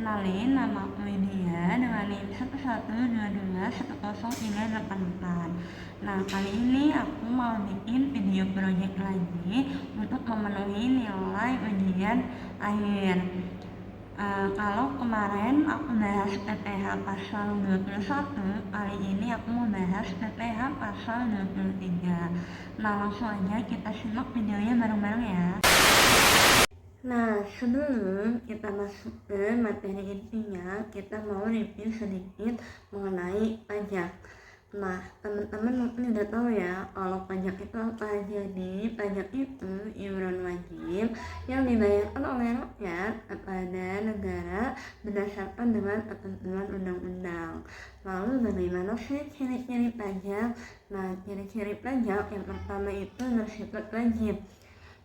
Kenalin, nama aku Lydia dengan NIM 112210384. Nah, kali ini aku mau bikin video project lagi untuk memenuhi nilai ujian akhir. Kalau kemarin aku bahas PPH pasal 21, kali ini aku mau bahas PPH pasal 23. Nah, langsung aja kita simak videonya bareng-bareng ya. Nah, sebelum kita masuk ke materi intinya, kita mau review sedikit mengenai pajak. Nah, teman-teman mungkin udah tahu ya, kalau pajak itu apa. Jadi, pajak itu iuran wajib yang dibayarkan oleh rakyat kepada negara berdasarkan dengan ketentuan undang-undang. Lalu, bagaimana sih ciri-ciri pajak? Nah, ciri-ciri pajak yang pertama itu bersifat wajib.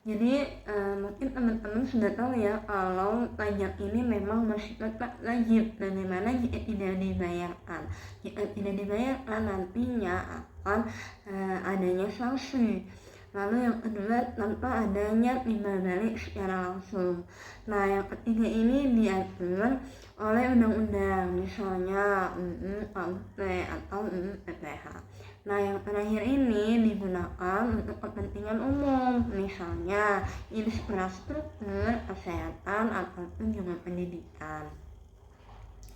Jadi mungkin teman-teman sudah tahu ya kalau pajak ini memang bersifat wajib. Bagaimana jika tidak dibayarkan? Jika tidak dibayarkan nantinya akan adanya sanksi. Lalu yang kedua, tanpa adanya timbal balik secara langsung. Nah, yang ketiga ini diatur oleh undang-undang, misalnya UU KUP atau UU PPH. Nah, yang terakhir ini digunakan untuk kepentingan umum, misalnya infrastruktur, kesehatan, ataupun juga pendidikan.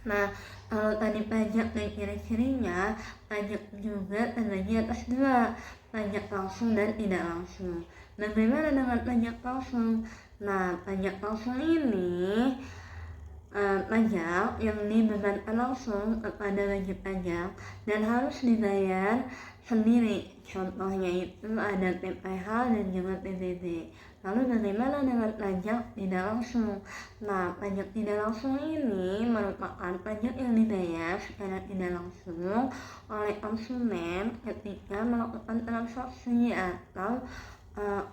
Nah, kalau tadi pajak dan ciri-cirinya, pajak juga terbagi atas dua, pajak langsung dan tidak langsung. Bagaimana dengan pajak langsung? Nah, pajak langsung ini pajak yang dibebankan langsung kepada wajib pajak dan harus dibayar sendiri. Contohnya itu ada PPH dan juga PBB. Lalu bagaimana dengan pajak tidak langsung? Nah, pajak tidak langsung ini merupakan pajak yang dibayar secara tidak langsung oleh konsumen ketika melakukan transaksi atau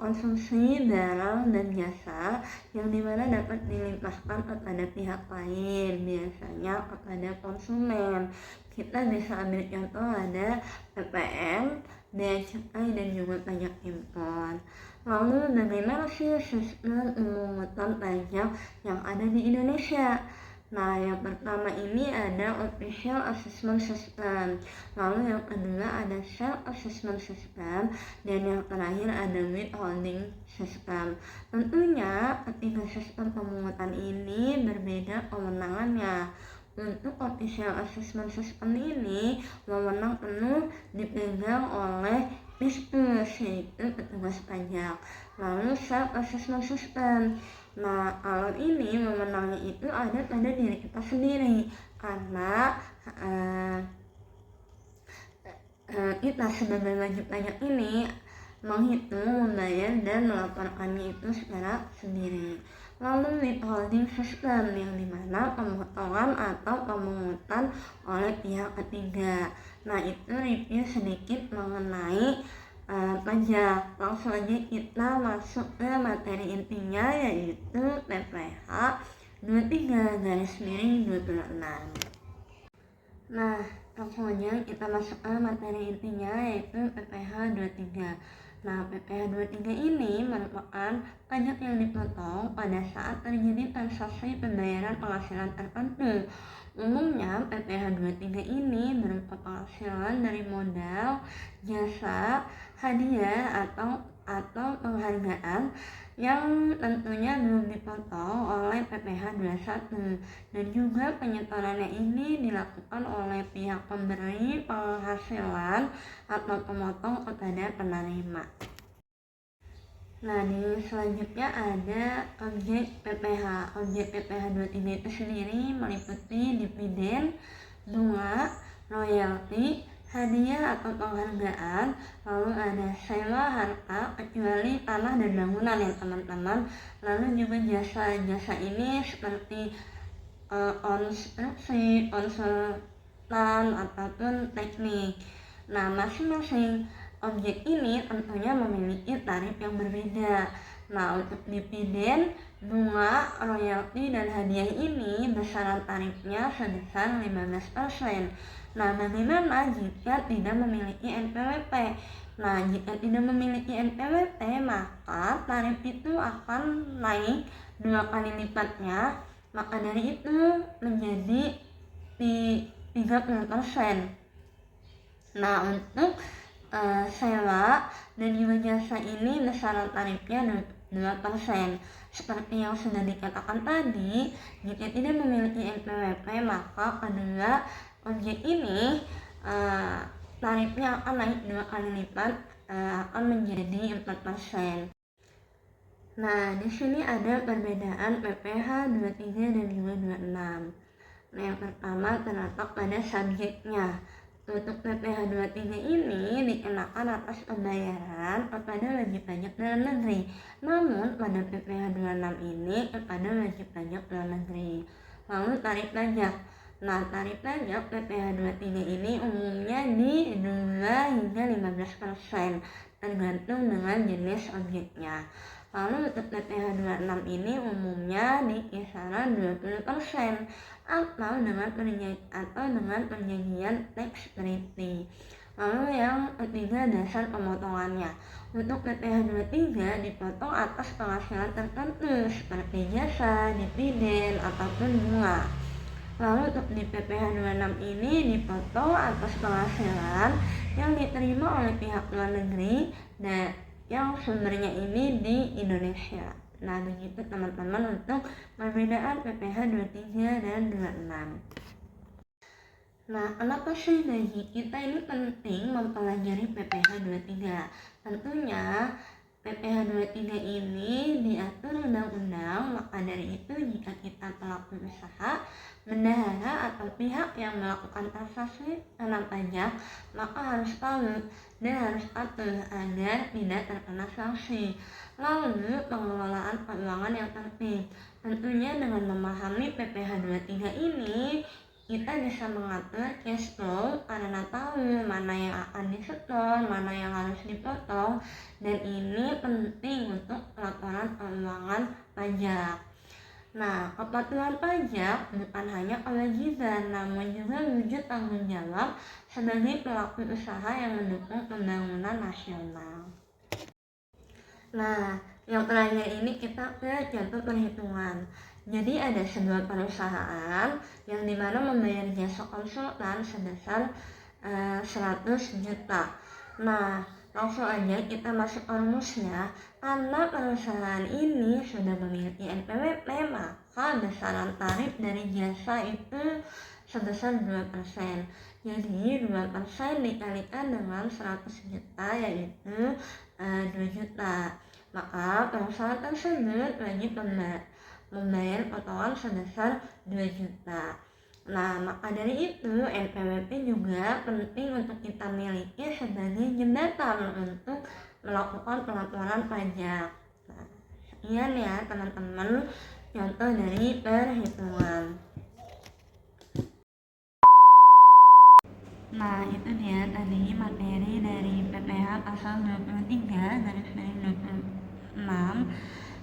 konsumsi barang dan jasa yang dimana dapat dilimpahkan kepada pihak lain, biasanya kepada konsumen. Kita bisa ambil contoh ada PPN, bea cukai dan juga pajak impor. Lalu bagaimana sih sistem pemungutan pajak yang ada di Indonesia? Nah, yang pertama ini ada Official Assessment System, lalu yang kedua ada Self Assessment System, dan yang terakhir ada Withholding System. Tentunya ketiga sistem pemungutan ini berbeda kewenangannya. Untuk Official Assessment System ini, wewenang penuh dipegang oleh PISPUS, yaitu petugas pajak. Lalu Self Assessment System, nah kalau ini wewenangnya itu ada pada diri kita sendiri, karena kita sebagai wajib pajak ini menghitung, membayar, dan melaporkannya itu secara sendiri. Lalu withholding system yang dimana pemotongan atau pemungutan oleh pihak ketiga. Nah, itu review sedikit mengenai pajak. Langsung aja kita masuk ke materi intinya, yaitu PPH 23/26. Nah, langsung aja kita masuk ke materi intinya, yaitu PPH 23. Nah, PPH 23 ini merupakan pajak yang dipotong pada saat terjadi transaksi pembayaran penghasilan tertentu. Umumnya PPH 23 ini berupa penghasilan dari modal, jasa, hadiah atau penghargaan yang tentunya belum dipotong oleh PPH 21, dan juga penyetorannya ini dilakukan oleh pihak pemberi penghasilan atau pemotong kepada penerima. Nah, di selanjutnya ada objek PPH. Objek PPH 23 itu sendiri meliputi dividen, bunga, royalti, hadiah atau penghargaan, lalu ada sewa harta kecuali tanah dan bangunan ya teman-teman. Lalu juga jasa ini seperti konstruksi, konsultan ataupun teknik. Nah, masing-masing objek ini tentunya memiliki tarif yang berbeda. Nah, untuk dividen, bunga, royalti, dan hadiah ini besaran tarifnya sebesar 15%. Nah, bagaimana jika tidak memiliki NPWP? Nah, jika tidak memiliki NPWP, maka tarif itu akan naik 2 kali lipatnya maka dari itu menjadi di 30%. Nah, untuk sewa dan juga jasa ini besaran tarifnya 2%. Seperti yang sudah dikatakan tadi, jika tidak memiliki NPWP maka kedua objek ini tarifnya akan naik 2 kali lipat, akan menjadi 4%. Nah, di sini ada perbedaan PPh 23 dan juga 26. Nah, yang pertama terletak pada subjeknya. Untuk PPh 23 ini dikenakan atas pembayaran kepada wajib pajak dalam negeri. Namun pada PPh 26 ini kepada wajib pajak luar negeri. Lalu tarif pajak. Nah, tarif pajak PPh 23 ini umumnya di 2 hingga 15%, tergantung dengan jenis objeknya. Lalu untuk PPh 26 ini umumnya di kisaran 20% atau dengan perjanjian tax treaty. Lalu yang ketiga, dasar pemotongannya. Untuk PPh 23 dipotong atas penghasilan tertentu seperti jasa, dividen, ataupun bunga. Lalu untuk di PPh 26 ini dipotong atas penghasilan yang diterima oleh pihak luar negeri dan yang sumbernya ini di Indonesia. Nah, begitu teman-teman untuk perbedaan PPh 23 dan 26. Nah, kenapa sih bagi kita ini penting mempelajari PPh 23? Tentunya PPh 23 ini diatur undang-undang, maka dari itu jika kita pelaku usaha, bendahara atau pihak yang melakukan transaksi kena pajak, maka harus tahu dan harus patuh agar tidak terkena sanksi. Lalu pengelolaan keuangan yang tertib. Tentunya dengan memahami PPh 23 ini kita bisa mengatur cash flow karena tahu mana yang akan disetor, mana yang harus dipotong, dan ini penting untuk laporan keuangan pajak. Nah, kepatuhan pajak bukan hanya kewajiban, namun juga wujud tanggung jawab sebagai pelaku usaha yang mendukung pembangunan nasional. Nah, yang terakhir ini kita ke contoh perhitungan. Jadi ada sebuah perusahaan yang dimana membayar jasa konsultan sebesar 100 juta. Nah, langsung aja kita masuk ke rumusnya. Karena perusahaan ini sudah memiliki NPWP, maka besaran tarif dari jasa itu sebesar 2%. Jadi 2% dikalikan dengan 100 juta yaitu 2 juta. Maka perusahaan tersebut wajib membayar potongan sebesar 2 juta. Nah, maka dari itu NPWP juga penting untuk kita miliki sebagai jembatan untuk melakukan pelaporan pajak. Nah, sekian ya teman-teman contoh dari perhitungan. Nah, itu dia tadi materi dari PPh pasal 23 garis miring 26.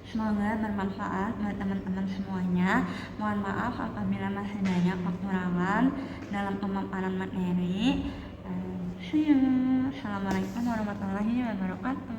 Semoga bermanfaat buat teman-teman semuanya. Mohon maaf apabila masih banyak kekurangan dalam pemaparan materi. See you. Assalamualaikum warahmatullahi wabarakatuh.